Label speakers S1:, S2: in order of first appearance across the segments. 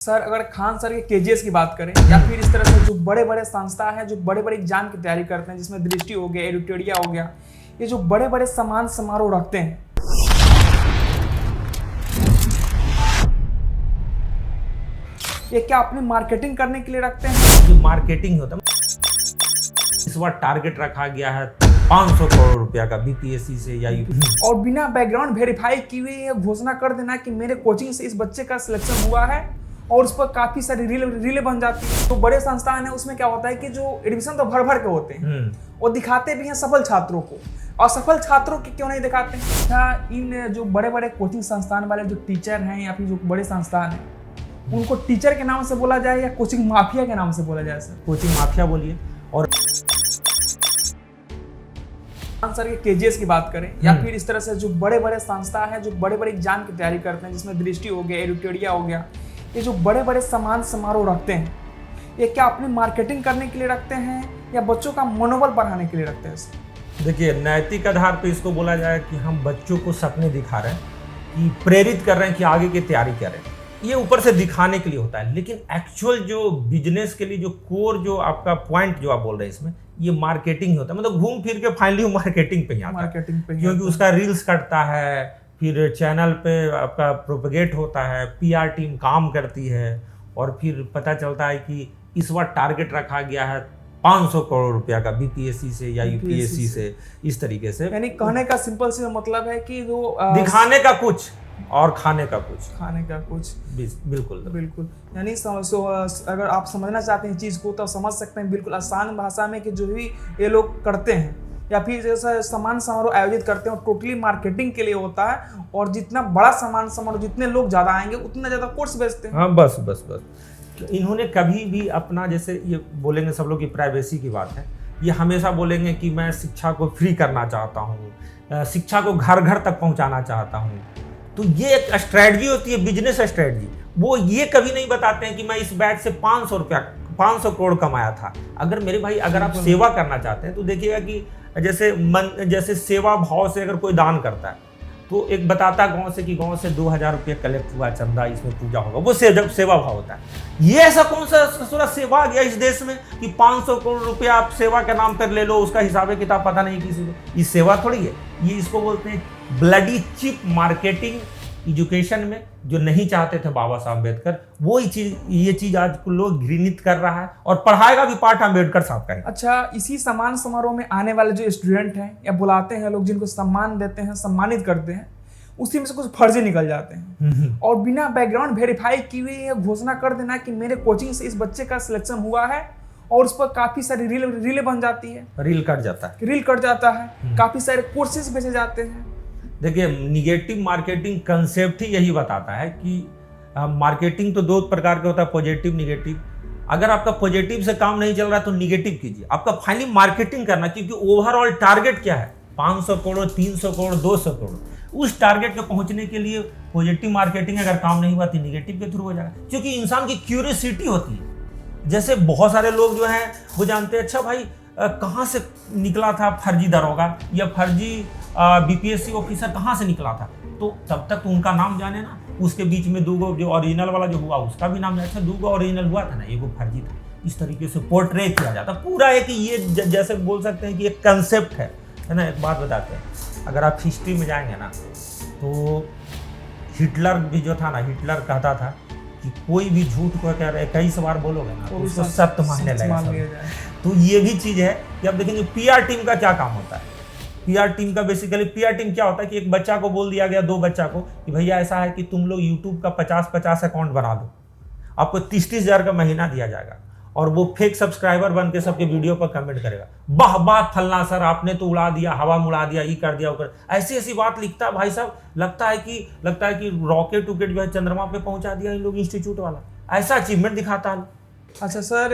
S1: Sir अगर Khan sir के KGS की बात करें या फिर इस तरह से जो बड़े बड़े संस्था है जो बड़े बड़े एग्जाम की तैयारी करते हैं जिसमें दृष्टि हो गया, एडिटोरिया हो गया, ये जो बड़े बड़े सम्मान समारोह रखते हैं, ये क्या अपनी मार्केटिंग करने के लिए रखते हैं?
S2: जो मार्केटिंग होता है, इस बार टारगेट रखा गया है 500 करोड़ रुपया का बीपीएससी से या यूपी,
S1: और बिना बैकग्राउंड वेरीफाई किए ये घोषणा कर देना कि मेरे कोचिंग से इस बच्चे का सिलेक्शन हुआ है और उस पर काफी सारी रीलें बन जाती है। तो बड़े संस्थान है उसमें क्या होता है कि जो एडमिशन तो भर भर के होते हैं वो दिखाते भी हैं सफल छात्रों को, और सफल छात्रों की क्यों नहीं दिखाते हैं? क्या इन जो बड़े बड़े कोचिंग संस्थान वाले जो टीचर हैं या फिर जो बड़े संस्थान हैं उनको टीचर के नाम से बोला जाए या कोचिंग माफिया के नाम से बोला जाए? सर
S2: कोचिंग माफिया बोलिए। और
S1: सर के केजीएस की बात करें या फिर इस तरह से जो बड़े बड़े संस्था है जो बड़े बड़े एग्जाम की तैयारी करते हैं जिसमें दृष्टि हो गया, एडिटोरिया हो गया, ये जो बड़े बड़े सम्मान समारोह रखते हैं, ये क्या अपनी मार्केटिंग करने के लिए रखते हैं या बच्चों का मनोबल बढ़ाने के लिए रखते हैं?
S2: देखिए, नैतिक आधार पे इसको बोला जाए कि हम बच्चों को सपने दिखा रहे हैं, कि प्रेरित कर रहे हैं कि आगे की तैयारी करें, ये ऊपर से दिखाने के लिए होता है। लेकिन एक्चुअल जो बिजनेस के लिए जो कोर जो आपका पॉइंट जो आप बोल रहे हैं इसमें, ये मार्केटिंग होता है। मतलब घूम फिर के फाइनली मार्केटिंग पे ही आता है, क्योंकि उसका रील्स कटता है, फिर चैनल पे आपका प्रोपेगेट होता है, पीआर टीम काम करती है, और फिर पता चलता है कि इस बार टारगेट रखा गया है 500 करोड़ रुपया का बीपीएससी से या यूपीएससी से, इस तरीके से।
S1: यानी कहने का सिंपल सा मतलब है कि वो
S2: दिखाने का कुछ और खाने का कुछ। बिल्कुल।
S1: यानी अगर आप समझना चाहते हैं चीज़ को तो समझ सकते हैं बिल्कुल आसान भाषा में कि जो भी ये लोग करते हैं या फिर जैसा सम्मान समारोह आयोजित करते हैं और टोटली मार्केटिंग के लिए होता है, और जितना बड़ा सम्मान समारोह जितने लोग ज़्यादा आएंगे उतना ज़्यादा कोर्स बेचते हैं।
S2: हाँ, बस। तो इन्होंने कभी भी अपना, जैसे ये बोलेंगे सब लोग की प्राइवेसी की बात है, ये हमेशा बोलेंगे कि मैं शिक्षा को फ्री करना चाहता हूँ, शिक्षा को घर घर तक पहुँचाना चाहता हूँ। तो ये एक स्ट्रैटेजी होती है, बिजनेस स्ट्रैटेजी। वो ये कभी नहीं बताते हैं कि मैं इस बैच से 500 करोड़ कमाया था। अगर मेरे भाई, अगर आप सेवा करना चाहते हैं तो देखिएगा कि जैसे सेवा भाव से अगर कोई दान करता है तो एक बताता गांव से कि गांव से 2000 रुपये कलेक्ट हुआ, चंदा, इसमें पूजा होगा, वो जब सेवा भाव होता है। ये ऐसा कौन सा सेवा आ गया इस देश में कि 500 करोड़ रुपया आप सेवा के नाम पर ले लो, उसका हिसाब किताब पता नहीं किसी को? ये सेवा थोड़ी है। ये इसको बोलते हैं ब्लडी चिप मार्केटिंग। एजुकेशन में जो नहीं चाहते थे बाबा साहब अम्बेडकर, वो ये चीज आज लोग घृणित कर रहा है, और पढ़ाएगा भी पाठ अम्बेडकर साहब का है।
S1: अच्छा, इसी सम्मान समारोह में आने वाले जो स्टूडेंट हैं या बुलाते हैं लोग, जिनको सम्मान देते हैं, सम्मानित करते हैं, उसी में से कुछ फर्जी निकल जाते हैं और बिना बैकग्राउंड वेरीफाई किए ये घोषणा कर देना कि मेरे कोचिंग से इस बच्चे का सिलेक्शन हुआ है, और उस पर काफी सारी रीलें बन जाती है, रील कट जाता है, काफी सारे कोर्सेज बेचे जाते हैं।
S2: देखिए, निगेटिव मार्केटिंग कंसेप्ट ही यही बताता है कि मार्केटिंग तो 2 प्रकार के होता है, पॉजिटिव, निगेटिव। अगर आपका पॉजिटिव से काम नहीं चल रहा है तो निगेटिव कीजिए। आपका फाइनली मार्केटिंग करना, क्योंकि ओवरऑल टारगेट क्या है? 500 करोड़, 300 करोड़, 200 करोड़। उस टारगेट पे पहुंचने के लिए पॉजिटिव मार्केटिंग अगर काम नहीं हुआ तो निगेटिव के थ्रू हो जाएगा, क्योंकि इंसान की क्यूरियोसिटी होती है। जैसे बहुत सारे लोग जो हैं वो जानते हैं, अच्छा भाई कहाँ से निकला था फर्जी दरोगा या फर्जी बीपीएससी ऑफिसर कहाँ से निकला था, तो तब तक तो उनका नाम जाने ना, उसके बीच में 2 जो ओरिजिनल वाला जो हुआ उसका भी नाम जाने। अच्छा, 2 ओरिजिनल हुआ था ना, एक फर्जी था। इस तरीके से पोर्ट्रे किया जाता पूरा। एक ये जैसे बोल सकते हैं कि एक कंसेप्ट है ना। एक बात बताते हैं, अगर आप हिस्ट्री में जाएंगे ना तो हिटलर भी जो था ना, हिटलर कहता था कि कोई भी झूठ को कह रहे 21 बार बोलोगे ना तो उसको सत्य मानने लगेगा। तो ये भी चीज़ है कि आप देखेंगे पीआर टीम का क्या काम होता है। पीआर टीम का बेसिकली पीआर टीम क्या होता है कि एक बच्चा को बोल दिया गया, 2 बच्चा को, कि भैया ऐसा है कि तुम लोग यूट्यूब का 50 अकाउंट बना दो, आपको 30 हज़ार का महीना दिया जाएगा, और वो फेक सब्सक्राइबर बन के सबके वीडियो पर कमेंट करेगा, वाह वाह फलना सर आपने तो उड़ा दिया, हवा में उड़ा दिया, ये कर दिया, वो कर, ऐसी बात लिखता है भाई साहब। लगता है कि रॉकेट जो है चंद्रमा पे पहुंचा दिया इन लोग, इंस्टीट्यूट वाला ऐसा अचीवमेंट दिखाता है।
S1: अच्छा सर,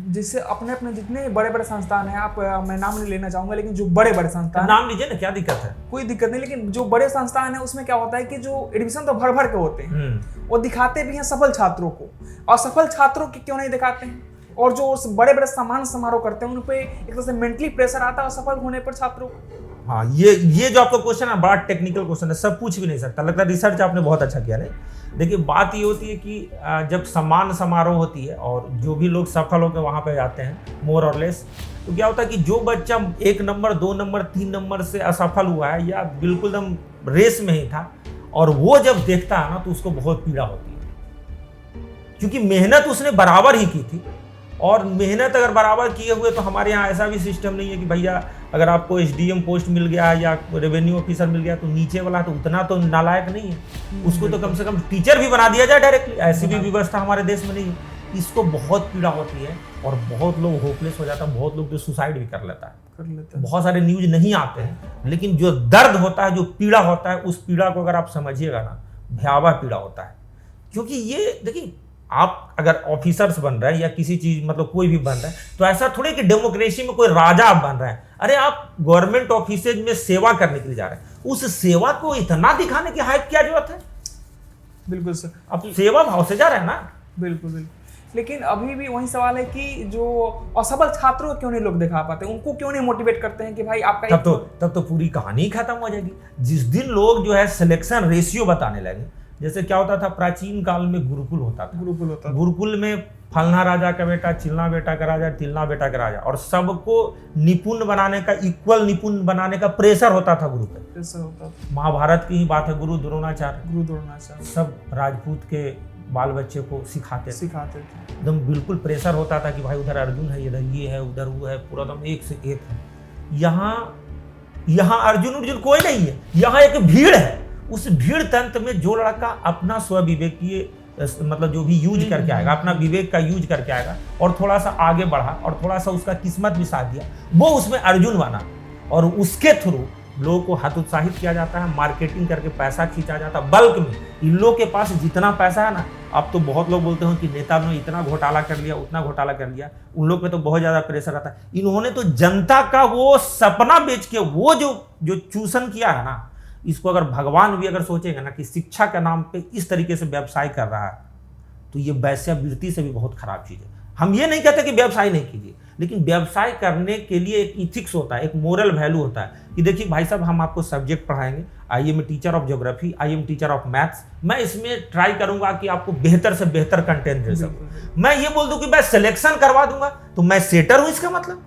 S1: जिससे अपने जितने बड़े बड़े संस्थान हैं, आप मैं नाम नहीं लेना चाहूंगा, लेकिन जो बड़े बड़े संस्थान,
S2: नाम लीजिए ना, क्या दिक्कत है?
S1: कोई दिक्कत नहीं, लेकिन जो बड़े संस्थान है उसमें क्या होता है कि जो एडमिशन तो भर भर के होते हैं, वो दिखाते भी हैं सफल छात्रों को, और सफल छात्रों की क्यों नहीं दिखाते हैं? और जो बड़े बड़े सम्मान समारोह करते हैं उन पे एक तरह से मेंटली प्रेशर आता है सफल होने पर छात्रों को।
S2: हाँ, ये जो आपका क्वेश्चन है बड़ा टेक्निकल क्वेश्चन है, सब पूछ भी नहीं सकता। लगता है रिसर्च आपने बहुत अच्छा किया। नहीं, देखिए बात ये होती है कि जब सम्मान समारोह होती है और जो भी लोग सफल होकर वहाँ पे जाते हैं मोर और लेस, तो क्या होता है कि जो बच्चा 1 नंबर 2 नंबर 3 नंबर से असफल हुआ है या बिल्कुल एकदम रेस में ही था, और वो जब देखता है ना तो उसको बहुत पीड़ा होती है, क्योंकि मेहनत उसने बराबर ही की थी। और मेहनत अगर बराबर किए हुए, तो हमारे यहाँ ऐसा भी सिस्टम नहीं है कि भैया अगर आपको SDM पोस्ट मिल गया या रेवेन्यू ऑफिसर मिल गया तो नीचे वाला तो उतना तो नालायक नहीं है, उसको तो कम से कम टीचर भी बना दिया जाए डायरेक्टली। ऐसी भी व्यवस्था हमारे देश में नहीं है। इसको बहुत पीड़ा होती है और बहुत लोग होपलेस हो जाता है, बहुत लोग तो सुसाइड भी कर लेता है। बहुत सारे न्यूज नहीं आते हैं, लेकिन जो दर्द होता है, जो पीड़ा होता है, उस पीड़ा को अगर आप समझिएगा ना, भयावह पीड़ा होता है। क्योंकि ये देखिए, आप अगर ऑफिसर्स बन रहे हैं या किसी चीज मतलब कोई भी बन रहा है, तो ऐसा थोड़ी कि डेमोक्रेसी में कोई राजा आप बन रहे हैं। अरे आप गवर्नमेंट ऑफिसेज में सेवा करने के लिए जा रहे हैं, उस सेवा को इतना दिखाने की हाइप क्या जरूरत है?
S1: बिल्कुल सर,
S2: आप सेवा भाव से जा रहे हैं ना।
S1: बिल्कुल बिल्कुल। लेकिन अभी भी वही सवाल है कि जो असफल छात्रों को क्यों नहीं लोग दिखा पाते, उनको क्यों नहीं मोटिवेट करते हैं कि भाई आपका
S2: तब तो पूरी कहानी खत्म हो जाएगी। जिस दिन लोग जो है सिलेक्शन रेशियो बताने लगे, जैसे क्या होता था प्राचीन काल में गुरुकुल होता था, गुरुकुल में फलना राजा का बेटा, चिलना बेटा का राजा, तिलना बेटा का राजा, और सबको निपुण बनाने का, इक्वल निपुण बनाने का प्रेशर होता था गुरु पे। महाभारत की ही बात है, गुरु द्रोणाचार्य सब राजपूत के बाल बच्चे को सिखाते थे। एकदम बिल्कुल प्रेशर होता था कि भाई उधर अर्जुन है, इधर ये है, उधर वो है, पूरा एकदम एक से एक है। यहाँ अर्जुन कोई नहीं है, यहाँ एक भीड़ है। उस भीड़ तंत्र में जो लड़का अपना स्वविवेकीय मतलब जो भी यूज करके आएगा, अपना विवेक का यूज करके आएगा और थोड़ा सा आगे बढ़ा और थोड़ा सा उसका किस्मत भी साथ दिया, वो उसमें अर्जुन बना। और उसके थ्रू लोगों को हतोत्साहित किया जाता है, मार्केटिंग करके पैसा खींचा जाता है बल्क में। इन लोगों के पास जितना पैसा है ना, अब तो बहुत लोग बोलते हैं कि नेता ने इतना घोटाला कर लिया, उतना घोटाला कर लिया, उन लोग पे तो बहुत ज्यादा प्रेशर आता है। इन्होंने तो जनता का वो सपना बेच के वो जो चूषण किया है ना, इसको अगर भगवान भी अगर सोचेंगे ना कि शिक्षा के नाम पे इस तरीके से व्यवसाय कर रहा है, तो ये वैश्यावृत्ति से भी बहुत खराब चीज है। हम ये नहीं कहते कि व्यवसाय नहीं कीजिए, लेकिन व्यवसाय करने के लिए एक इथिक्स होता है, एक मोरल वैल्यू होता है कि देखिए भाई साहब, हम आपको सब्जेक्ट पढ़ाएंगे, I am teacher of geography, I am teacher of maths, मैं इसमें ट्राई करूंगा कि आपको बेहतर से बेहतर कंटेंट दे सकूं। मैं ये बोल दूं कि मैं सिलेक्शन करवा दूंगा तो मैं सेटर हूं, इसका मतलब?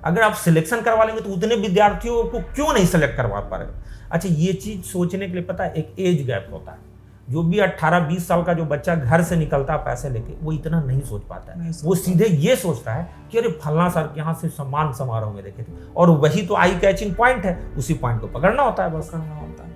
S2: अगर आप सिलेक्शन करवा लेंगे तो उतने विद्यार्थियों को क्यों नहीं सिलेक्ट करवा पा रहे? अच्छा, ये चीज सोचने के लिए पता है एक एज गैप होता है। जो भी 18-20 साल का जो बच्चा घर से निकलता है पैसे लेके, वो इतना नहीं सोच पाता है। वो सीधे ये सोचता है कि अरे फलना सर के यहाँ से सम्मान समारोह में देखे थे, और वही तो आई कैचिंग पॉइंट है, उसी पॉइंट को पकड़ना होता है, बस करना होता है।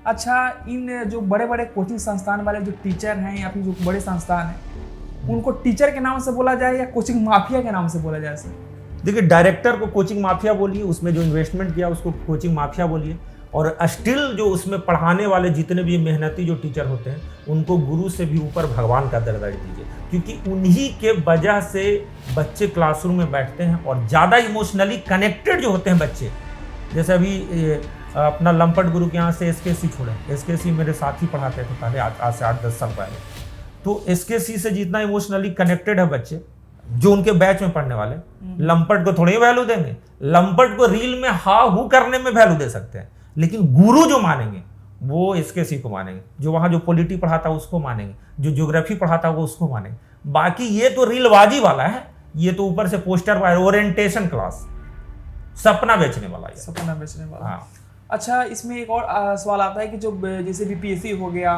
S1: अच्छा, इन जो बड़े बड़े कोचिंग संस्थान वाले जो टीचर हैं या फिर जो बड़े संस्थान हैं, उनको टीचर के नाम से बोला जाए या कोचिंग माफिया के नाम से बोला जाए सर?
S2: देखिए, डायरेक्टर को कोचिंग माफिया बोलिए, उसमें जो इन्वेस्टमेंट किया उसको कोचिंग माफिया बोलिए, और स्टिल जो उसमें पढ़ाने वाले जितने भी मेहनती जो टीचर होते हैं, उनको गुरु से भी ऊपर भगवान का दर्जा दीजिए, क्योंकि उन्हीं के वजह से बच्चे क्लासरूम में बैठते हैं और ज़्यादा इमोशनली कनेक्टेड जो होते हैं बच्चे। जैसे अभी अपना लंपट गुरु के यहाँ से SKC छोड़े, SKC मेरे साथ ही पढ़ाते थे पहले, आज से 8-10 साल पहले। तो SKC से जितना इमोशनली कनेक्टेड है बच्चे जो उनके बैच में पढ़ने वाले, लंपट को थोड़ी वैल्यू देंगे। लंपट को रील में हा हू करने में वैल्यू दे सकते हैं, लेकिन गुरु जो मानेंगे वो SKC को मानेंगे, जो वहां जो पॉलिटी पढ़ाता है उसको मानेंगे, जो ज्योग्राफी पढ़ाता है वो उसको मानेंगे। बाकी ये तो रीलबाजी वाला है, ये तो ऊपर से पोस्टर वाला ओरिएंटेशन क्लास, सपना बेचने वाला है,
S1: सपना बेचने वाला।
S2: हाँ।
S1: अच्छा, इसमें एक और सवाल आता है कि जो जैसे BPSC हो गया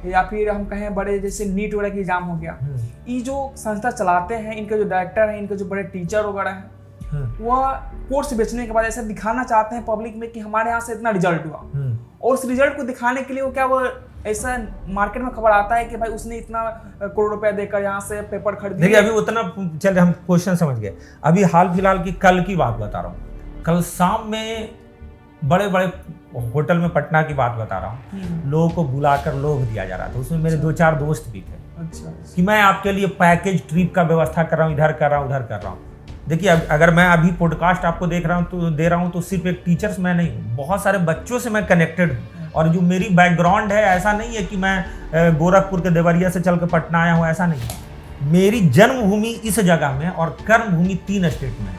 S1: या फिर हम कहें बड़े जैसे नीट वगैरह की एग्जाम हो गया, ये जो संस्था चलाते हैं, इनके जो डायरेक्टर हैं, इनके जो बड़े टीचर वगैरह हैं, वह कोर्स बेचने के बाद ऐसा दिखाना चाहते हैं पब्लिक में कि हमारे यहाँ से इतना रिजल्ट हुआ, और उस रिजल्ट को दिखाने के लिए वो ऐसा मार्केट में खबर आता है कि भाई उसने इतना करोड़ रुपया देकर यहाँ से पेपर खरीद लिया।
S2: देखिए, अभी उतना चल हम क्वेश्चन समझ गए। अभी हाल फिलहाल की कल की बात बता रहा हूँ। कल शाम में बड़े बड़े होटल में पटना की बात बता रहा हूँ, लोगों को बुलाकर लोभ दिया जा रहा था। उसमें मेरे 2-4 दोस्त भी थे। अच्छा। कि मैं आपके लिए पैकेज ट्रिप का व्यवस्था कर रहा हूँ, इधर कर रहा हूँ, उधर कर रहा हूँ। देखिए, अगर मैं अभी पॉडकास्ट आपको दे रहा हूँ तो सिर्फ एक टीचर्स मैं नहीं हूँ, बहुत सारे बच्चों से मैं कनेक्टेड हूँ। और जो मेरी बैकग्राउंड है, ऐसा नहीं है कि मैं गोरखपुर के देवरिया से चल के पटना आया हूँ, ऐसा नहीं है। मेरी जन्मभूमि इस जगह में और कर्मभूमि 3 स्टेट में है,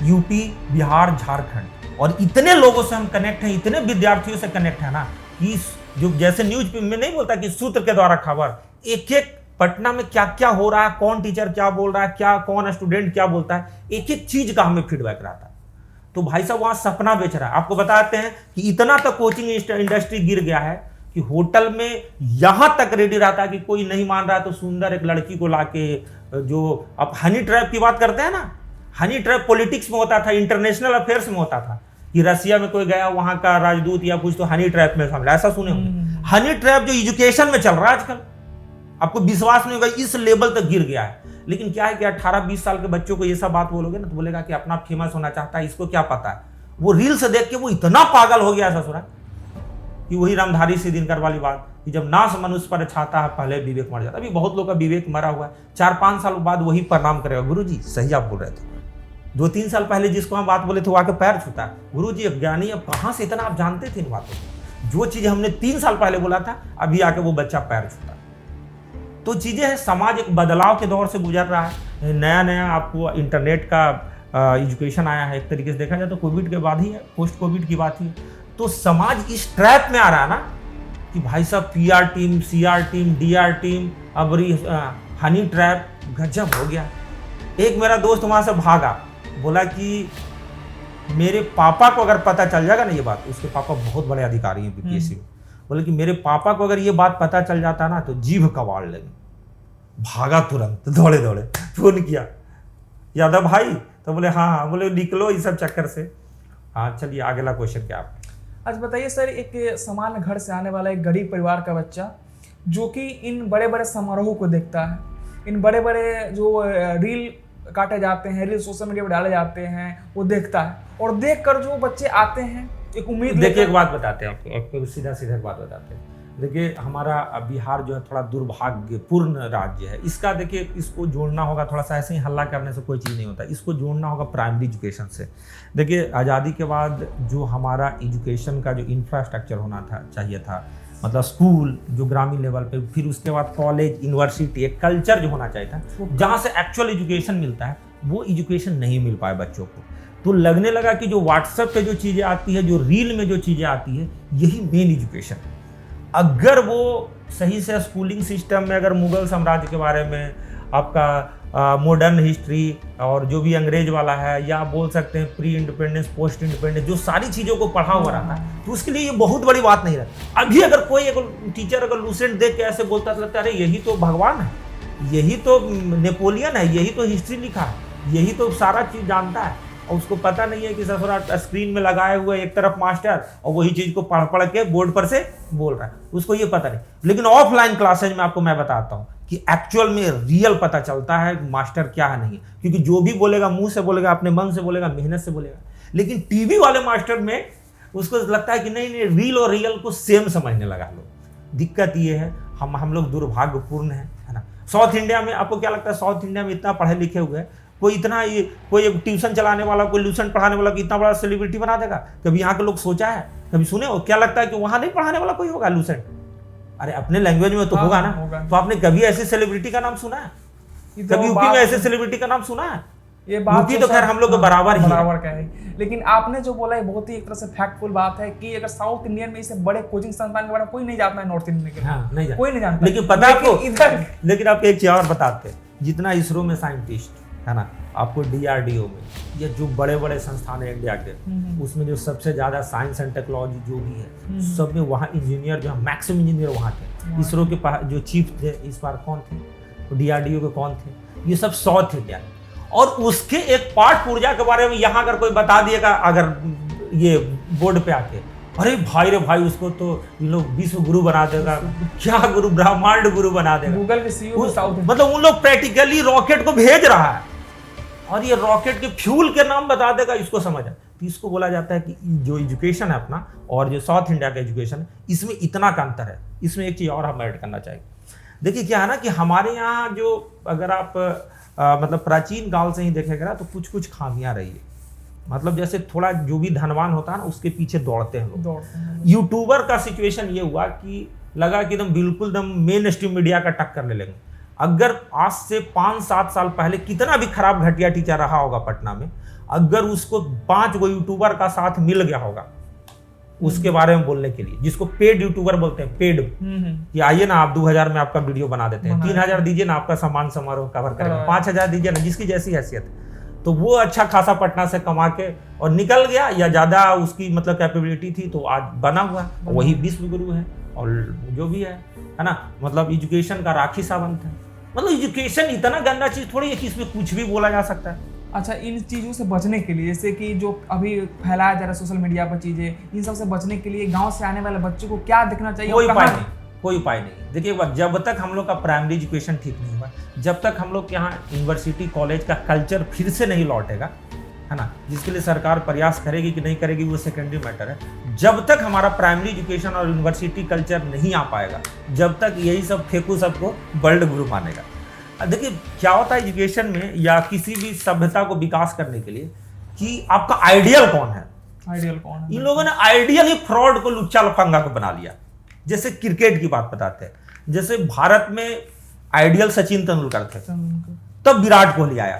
S2: यूपी, बिहार, झारखंड। और इतने लोगों से हम कनेक्ट हैं, इतने विद्यार्थियों से कनेक्ट है ना, कि जो जैसे न्यूज में नहीं बोलता कि सूत्र के द्वारा खबर, एक एक पटना में क्या क्या हो रहा है, कौन टीचर क्या बोल रहा है, क्या कौन स्टूडेंट क्या बोलता है, एक एक चीज का हमें फीडबैक रहता है। तो भाई साहब वहां सपना बेच रहा है। आपको बताते हैं कि इतना तक कोचिंग इंडस्ट्री गिर गया है कि होटल में यहां तक रेडी रहता है कि कोई नहीं मान रहा है तो सुंदर एक लड़की को लाके, जो अब हनी ट्रैप की बात करते हैं ना, हनी ट्रैप पॉलिटिक्स में होता था, इंटरनेशनल अफेयर्स में होता था कि रसिया में कोई गया, वहां का राजदूत या कुछ तो हनी ट्रैप में शामिल, ऐसा सुने होंगे। हनी ट्रैप जो एजुकेशन में चल रहा है आजकल, आपको विश्वास नहीं होगा, इस लेवल तक गिर गया है। लेकिन क्या है कि 18-20 साल के बच्चों को ये सब बात बोलोगे ना तो बोलेगा कि अपना फेमस होना चाहता है, इसको क्या पता है। वो रील से देख के वो इतना पागल हो गया ससुरा कि वही रामधारी से दिनकर वाली बात कि जब नाश मनुष्य पर छाता है पहले विवेक मर जाता है। अभी बहुत लोग का विवेक मरा हुआ है, 4-5 साल बाद वही प्रणाम करेगा, गुरुजी सही आप बोल रहे थे। 2-3 साल पहले जिसको हम बात बोले थे वो आके पैर छूता है, गुरुजी ज्ञानी अब कहाँ से इतना आप जानते थे इन बातों को। जो चीज हमने 3 साल पहले बोला था अभी आके वो बच्चा पैर छूता है। तो चीजें हैं, समाज एक बदलाव के दौर से गुजर रहा है। नया नया आपको इंटरनेट का एजुकेशन आया है, एक तरीके से देखा जाए तो कोविड के बाद ही है, पोस्ट कोविड की बात ही है। तो समाज इस ट्रैप में आ रहा है ना कि भाई साहब PR team, CR team, DR team, अब हनी ट्रैप, गजब हो गया। एक मेरा दोस्त वहां से भागा, बोला कि मेरे पापा को अगर पता चल जाएगा ना ये बात, उसके पापा बहुत बड़े अधिकारी हैं बीपीएससी में, बोले कि मेरे पापा को अगर ये बात पता चल जाता ना तो जीभ कबाड़ लेंगे। भागा तुरंत, दौड़े दौड़े फोन किया, यादव भाई, तो बोले हाँ, बोले निकलो इस सब चक्कर से। हाँ चलिए अगला क्वेश्चन क्या आप।
S1: आज बताइए सर, एक सामान्य घर से आने वाला एक गरीब परिवार का बच्चा जो कि इन बड़े बड़े समारोहों को देखता है, इन बड़े बड़े जो रील काटे जाते हैं, रील सोशल मीडिया पर डाले जाते हैं, वो देखता है, और देख कर जो बच्चे आते हैं एक उम्मीद।
S2: देखिए एक बात बताते हैं आपको सीधा सीधा बात बताते हैं। देखिए हमारा बिहार जो है थोड़ा दुर्भाग्यपूर्ण राज्य है। इसका देखिए इसको जोड़ना होगा, थोड़ा सा ऐसे ही हल्ला करने से कोई चीज़ नहीं होता, इसको जोड़ना होगा प्राइमरी एजुकेशन से। देखिए आज़ादी के बाद जो हमारा एजुकेशन का जो इंफ्रास्ट्रक्चर होना था चाहिए था, मतलब स्कूल जो ग्रामीण लेवल पे, फिर उसके बाद कॉलेज, यूनिवर्सिटी, एक कल्चर जो होना चाहिए था जहाँ से एक्चुअल एजुकेशन मिलता है, वो एजुकेशन नहीं मिल पाए बच्चों को। तो लगने लगा कि जो व्हाट्सएप पे जो चीज़ें आती है, जो रील में जो चीज़ें आती है, यही मेन एजुकेशन है। अगर वो सही से स्कूलिंग सिस्टम में अगर मुगल साम्राज्य के बारे में आपका मॉडर्न हिस्ट्री और जो भी अंग्रेज वाला है, या बोल सकते हैं प्री इंडिपेंडेंस, पोस्ट इंडिपेंडेंस, जो सारी चीज़ों को पढ़ा हुआ रहा था, तो उसके लिए ये बहुत बड़ी बात नहीं रहती। अभी अगर कोई एक टीचर अगर लूसेंट देख के ऐसे बोलता तो लगता है अरे यही तो भगवान है, यही तो नेपोलियन है, यही तो हिस्ट्री लिखा है, यही तो सारा चीज़ जानता है। और उसको पता नहीं है कि ससुरा स्क्रीन में लगाए हुए एक तरफ मास्टर और वही चीज़ को पढ़ पढ़ के बोर्ड पर से बोल रहा है, उसको ये पता नहीं। लेकिन ऑफलाइन क्लासेज में आपको मैं बताता हूँ कि एक्चुअल में रियल पता चलता है मास्टर क्या है नहीं, क्योंकि जो भी बोलेगा मुंह से बोलेगा, अपने मन से बोलेगा, मेहनत से बोलेगा। लेकिन टीवी वाले मास्टर में उसको लगता है कि नहीं रील और रियल को सेम समझने लगा लोग। दिक्कत ये है, हम लोग दुर्भाग्यपूर्ण है ना। साउथ इंडिया में आपको क्या लगता है, साउथ इंडिया में इतना पढ़े लिखे हुए कोई इतना ये कोई ट्यूशन चलाने वाला, कोई ट्यूशन पढ़ाने वाला कि इतना बड़ा सेलिब्रिटी बना देगा? कभी यहाँ के लोग सोचा है, कभी सुने हो? क्या लगता है कि वहाँ नहीं पढ़ाने वाला कोई होगा ट्यूशन? अरे अपने लैंग्वेज में तो होगा ना। तो आपने कभी ऐसे सेलिब्रिटी का नाम सुना है? कभी यूपी में ऐसे सेलिब्रिटी का नाम सुना है?
S1: ये बात
S2: यूपी तो खैर हम लोग बराबर
S1: का है। लेकिन आपने जो बोला है बहुत ही एक तरह से फैक्टफुल बात है कि अगर साउथ इंडियन में इसे बड़े कोचिंग संस्थान के बारे में कोई नहीं जानता है, नॉर्थ इंडियन के
S2: हाँ, नहीं
S1: कोई नहीं जानता।
S2: लेकिन पता आपको इधर, लेकिन आपको एक चीज और बताते हैं, जितना इसरो में साइंटिस्ट है ना, आपको डीआरडीओ में या जो बड़े बड़े संस्थान है इंडिया के, उसमें जो सबसे ज्यादा साइंस एंड टेक्नोलॉजी जो भी है, सब में वहाँ इंजीनियर जो मैक्सिमम इंजीनियर वहाँ थे। इसरो के जो चीफ थे इस बार कौन थे, डीआरडीओ के कौन थे, ये सब साउथ इंडिया। और उसके एक पार्ट ऊर्जा के बारे में यहाँ अगर कोई बता दिएगा अगर ये बोर्ड पे आके, अरे भाई रे भाई, उसको तो ये लोग विश्व गुरु बना देगा, क्या गुरु, ब्रह्मांड गुरु बना देगा।
S1: गूगल के सीईओ साउथ,
S2: मतलब उन लोग प्रैक्टिकली रॉकेट को भेज रहा है और ये रॉकेट के फ्यूल के नाम बता देगा, इसको समझ है। तो इसको बोला जाता है कि जो एजुकेशन है अपना और जो साउथ इंडिया का एजुकेशन है, इसमें इतना का अंतर है। इसमें एक चीज़ और हम ऐड करना चाहिए। देखिए क्या है ना कि हमारे यहाँ जो अगर आप मतलब प्राचीन काल से ही देखेगा तो कुछ कुछ खामियां रही है। मतलब जैसे थोड़ा जो भी धनवान होता है ना उसके पीछे दौड़ते हैं लोग। यूट्यूबर का सिचुएशन ये हुआ कि लगा कि एकदम बिल्कुल एकदम मेन स्ट्रीम मीडिया का टक्कर ले लेंगे। अगर आज से 5-7 साल पहले कितना भी खराब घटिया टीचर रहा होगा पटना में, अगर उसको 5 गो यूट्यूबर का साथ मिल गया होगा उसके बारे में बोलने के लिए, जिसको पेड यूट्यूबर बोलते हैं, पेड, कि आइए ना आप 2000 में आपका वीडियो बना देते हैं, 3000 दीजिए ना आपका सम्मान समारोह कवर करेंगे, 5000 दीजिए ना, जिसकी जैसी हैसियत। तो वो अच्छा खासा पटना से कमा के और निकल गया, या ज्यादा उसकी मतलब कैपेबिलिटी थी तो आज बना हुआ, वही विश्व गुरु है और जो भी है ना, मतलब एजुकेशन का राखी सावंत है। मतलब एजुकेशन इतना गंदा चीज थोड़ी है कि इसमें कुछ भी बोला जा सकता है।
S1: अच्छा, इन चीज़ों से बचने के लिए, जैसे कि जो अभी फैलाया जा रहा है सोशल मीडिया पर चीज़ें, इन सब से बचने के लिए गांव से आने वाले बच्चों को क्या देखना चाहिए?
S2: कोई उपाय नहीं, कोई उपाय नहीं। देखिए एक बात, जब तक हम लोग का प्राइमरी एजुकेशन ठीक नहीं हुआ, जब तक हम लोग के यहाँ यूनिवर्सिटी कॉलेज का कल्चर फिर से नहीं लौटेगा, है ना, जिसके लिए सरकार प्रयास करेगी कि नहीं करेगी वो सेकेंडरी मैटर है। जब तक हमारा प्राइमरी एजुकेशन और यूनिवर्सिटी कल्चर नहीं आ पाएगा, जब तक यही सब फेंकू सबको वर्ल्ड गुरु मानेगा। देखिए क्या होता है एजुकेशन में या किसी भी सभ्यता को विकास करने के लिए, कि आपका आइडियल कौन है।
S1: आइडियल कौन है?
S2: इन लोगों ने आइडियल ही फ्रॉड को, लुच्चा लफंगा को बना लिया। जैसे क्रिकेट की बात बताते हैं, जैसे भारत में आइडियल सचिन तेंदुलकर थे, तब विराट कोहली आया।